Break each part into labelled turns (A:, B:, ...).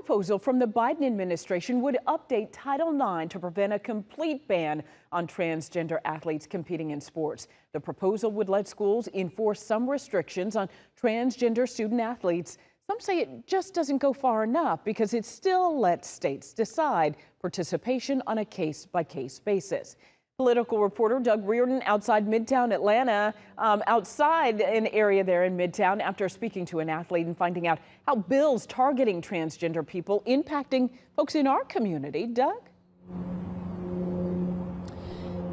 A: proposal from the Biden administration would update Title IX to prevent a complete ban on transgender athletes competing in sports. The proposal would let schools enforce some restrictions on transgender student athletes. Some say it just doesn't go far enough because it still lets states decide participation on a case-by-case basis. Political reporter Doug Reardon outside Midtown Atlanta, outside an area there in Midtown after speaking to an athlete and finding out how bills targeting transgender people impacting folks in our community. Doug?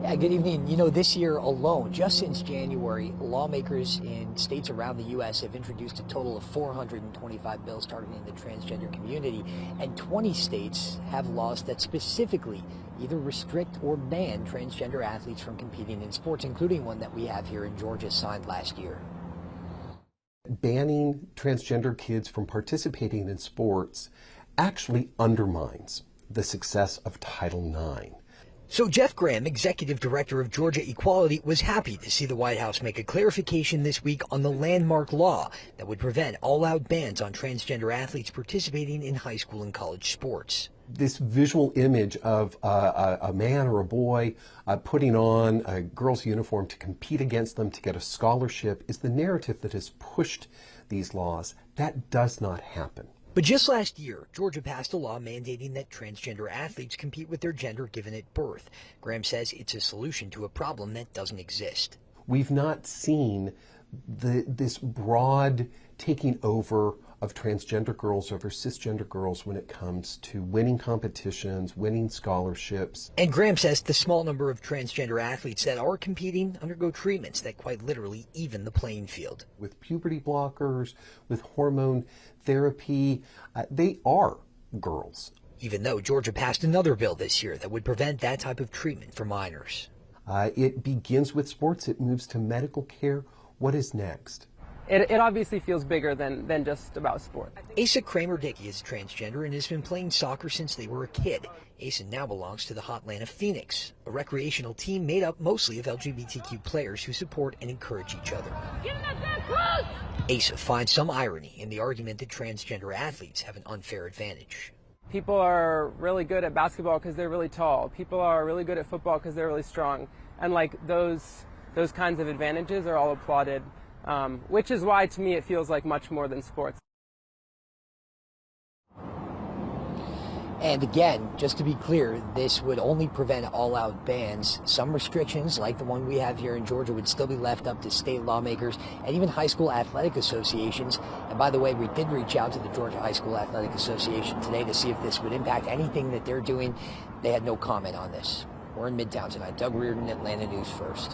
B: Yeah, good evening. You know, this year alone, just since January, lawmakers in states around the U.S. have introduced a total of 425 bills targeting the transgender community, and 20 states have laws that specifically either restrict or ban transgender athletes from competing in sports, including one that we have here in Georgia signed last year.
C: Banning transgender kids from participating in sports actually undermines the success of Title IX.
B: So Jeff Graham, executive director of Georgia Equality, was happy to see the White House make a clarification this week on the landmark law that would prevent all-out bans on transgender athletes participating in high school and college sports.
C: This visual image of a man or a boy putting on a girl's uniform to compete against them to get a scholarship is the narrative that has pushed these laws. That does not happen.
B: But just last year, Georgia passed a law mandating that transgender athletes compete with their gender given at birth. Graham says it's a solution to a problem that doesn't exist.
C: We've not seen this broad taking over of transgender girls over cisgender girls when it comes to winning competitions, winning scholarships.
B: And Graham says the small number of transgender athletes that are competing undergo treatments that quite literally even the playing field.
C: With puberty blockers, with hormone therapy, they are girls.
B: Even though Georgia passed another bill this year that would prevent that type of treatment for minors.
C: It begins with sports, it moves to medical care. What is next?
D: It obviously feels bigger than just about sport.
B: Asa Kramer-Dickey is transgender and has been playing soccer since they were a kid. Asa now belongs to the Hotlanta Phoenix, a recreational team made up mostly of LGBTQ players who support and encourage each other. Asa finds some irony in the argument that transgender athletes have an unfair advantage.
D: People are really good at basketball because they're really tall. People are really good at football because they're really strong. And like those kinds of advantages are all applauded. Which is why, to me, it feels like much more than sports.
B: And again, just to be clear, this would only prevent all-out bans. Some restrictions, like the one we have here in Georgia, would still be left up to state lawmakers and even high school athletic associations. And by the way, we did reach out to the Georgia High School Athletic Association today to see if this would impact anything that they're doing. They had no comment on this. We're in Midtown tonight. Doug Reardon, Atlanta News First.